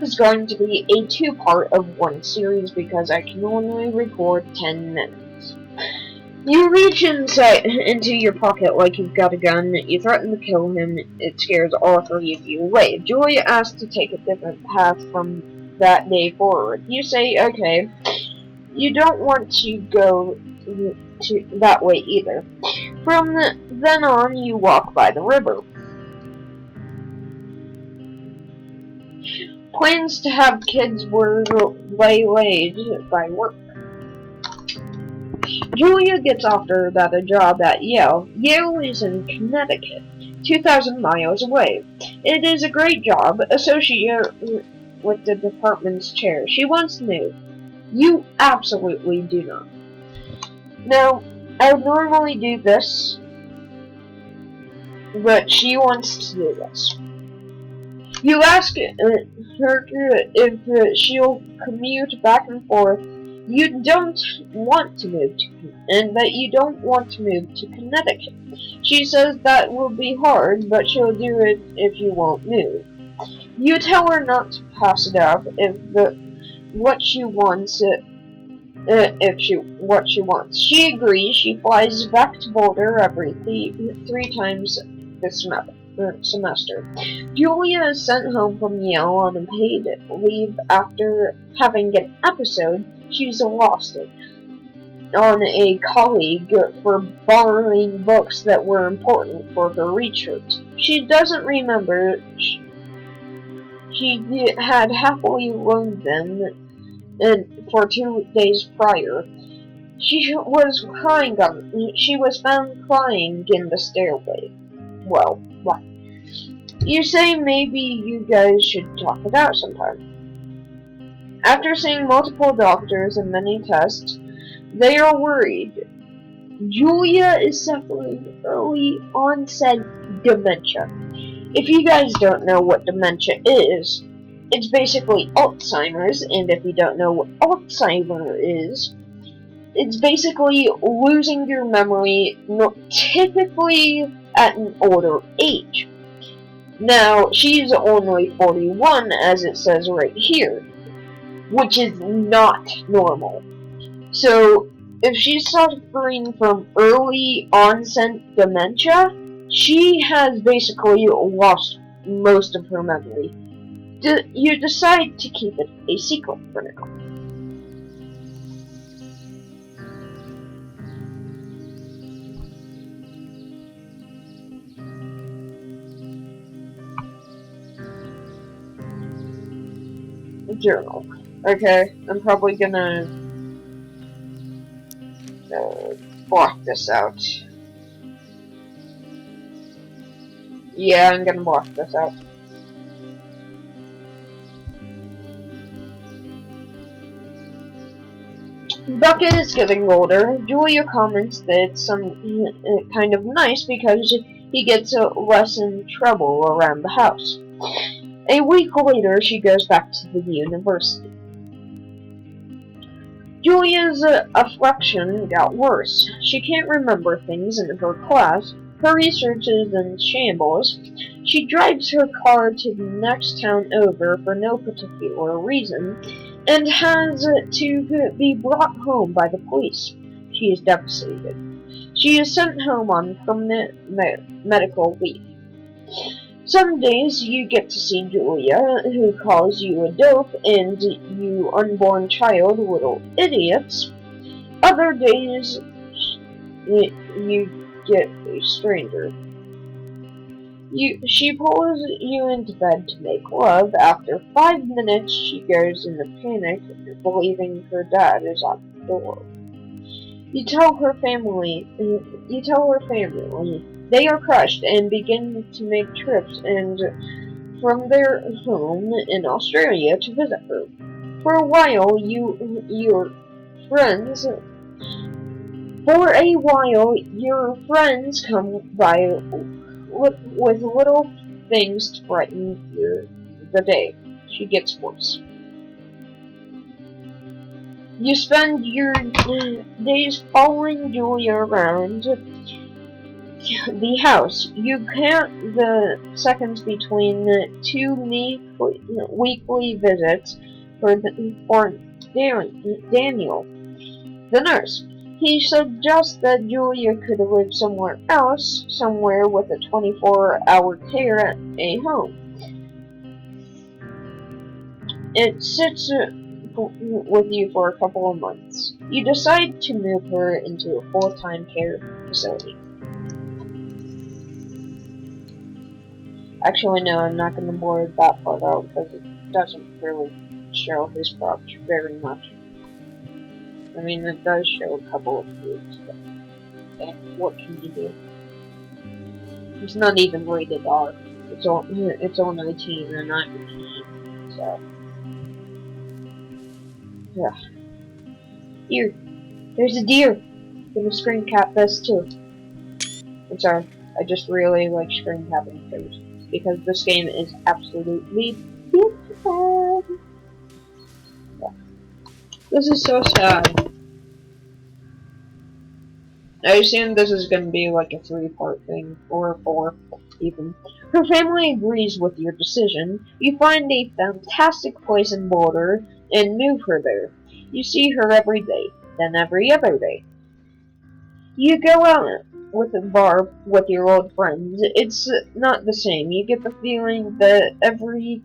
is going to be a two-part of one series because I can only record 10 minutes. You reach into your pocket like you've got a gun. You threaten to kill him. It scares all three of you away. Julia asks to take a different path from that day forward. You say, okay. You don't want to go that way either. From then on, you walk by the river. Plans to have kids were waylaid by work. Julia gets offered a job at Yale. Yale is in Connecticut, 2,000 miles away. It is a great job, associate with the department's chair. She wants to move. You absolutely do not. Now, I would normally do this, but she wants to do this. You ask her if she'll commute back and forth. You don't want to move and that you don't want to move to Connecticut. She says that will be hard, but she'll do it if you won't move. You tell her not to pass it up what she wants. She agrees. She flies back to Boulder every three times this semester. Julia is sent home from Yale on a paid leave after having an episode she's lost it on a colleague for borrowing books that were important for her research. She doesn't remember she had happily loaned them for 2 days prior. She was found crying in the stairway. Well, what? You say maybe you guys should talk it out sometime. After seeing multiple doctors and many tests, they are worried. Julia is suffering early onset dementia. If you guys don't know what dementia is, it's basically Alzheimer's, and if you don't know what Alzheimer's is, it's basically losing your memory, typically at an older age. Now, she's only 41, as it says right here, which is not normal. So, if she's suffering from early onset dementia, she has basically lost most of her memory. You decide to keep it a secret for now. Journal. Okay, I'm probably gonna block this out. Yeah, I'm gonna block this out. Bucket is getting older. Julia comments that it's kind of nice because he gets less in trouble around the house. A week later, she goes back to the university. Julia's affliction got worse. She can't remember things in her class. Her research is in shambles. She drives her car to the next town over for no particular reason, and has to be brought home by the police. She is devastated. She is sent home on permanent medical leave. Some days you get to see Julia, who calls you a dope and you unborn child little idiots. Other days you get a stranger. She pulls you into bed to make love. After 5 minutes, she goes into panic, believing her dad is at the door. You tell her family. They are crushed and begin to make trips from their home in Australia to visit her. For a while, your friends come by with little things to brighten the day. She gets worse. You spend your days following Julia around, The house. You count the seconds between two weekly visits for Daniel, the nurse. He suggests that Julia could live somewhere else, somewhere with a 24-hour care at a home. It sits with you for a couple of months. You decide to move her into a full-time care facility. Actually, no, I'm not going to blur that part out because it doesn't really show his crotch very much. I mean, it does show a couple of boobs, but what can you do? It's not even rated R. It's on 19 and I'm 18, so yeah. Here, there's a deer. I'm gonna screen cap this too. I'm sorry, I just really like screen capping things because this game is absolutely beautiful. Yeah. This is so sad. I assume this is going to be like a 3-part thing, or 4, even. Her family agrees with your decision. You find a fantastic place in Boulder and move her there. You see her every day, then every other day. You go out with a bar with your old friends. It's not the same. You get the feeling that every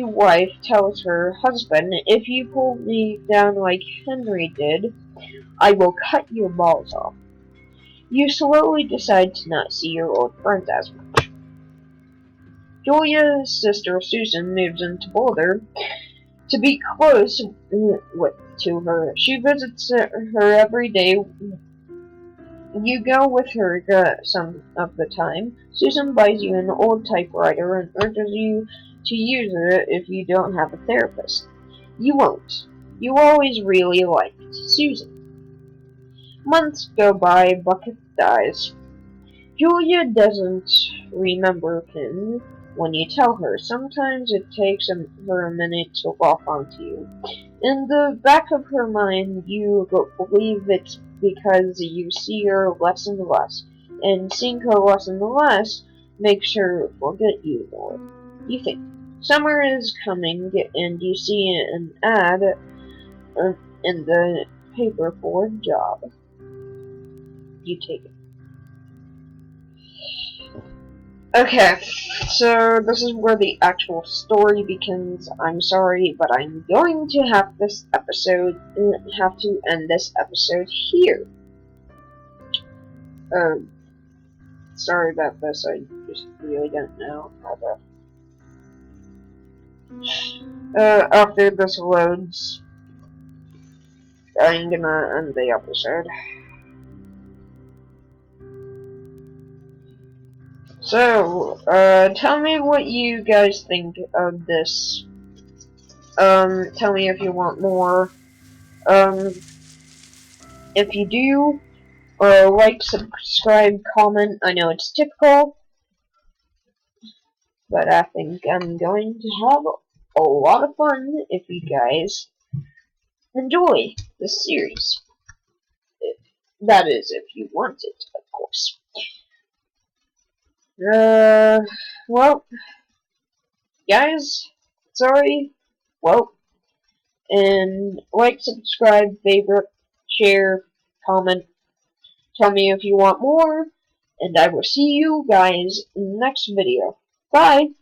wife tells her husband, if you pull me down like Henry did, I will cut your balls off. You slowly decide to not see your old friends as much. Julia's sister Susan moves into Boulder to be close to her. She visits her every day. You go with her some of the time. Susan buys you an old typewriter and urges you to use it if you don't have a therapist. You won't. You always really liked Susan. Months go by, Bucket dies. Julia doesn't remember him when you tell her. Sometimes it takes her a minute to lock onto you. In the back of her mind, you believe it's because you see her less and less, and seeing her less and less makes her forget you more. You think summer is coming, and you see an ad in the paper for a job. You take it. Okay, so this is where the actual story begins. I'm sorry, but I'm going to have to end this episode here. Sorry about this, I just really don't know how to. After this loads, I'm gonna end the episode. So, tell me what you guys think of this. Tell me if you want more. If you do, like, subscribe, comment. I know it's typical, but I think I'm going to have a lot of fun if you guys enjoy this series. That is, if you want it, of course. Well, guys, sorry. Well, and like, subscribe, favorite, share, comment. Tell me if you want more, and I will see you guys in the next video. Bye!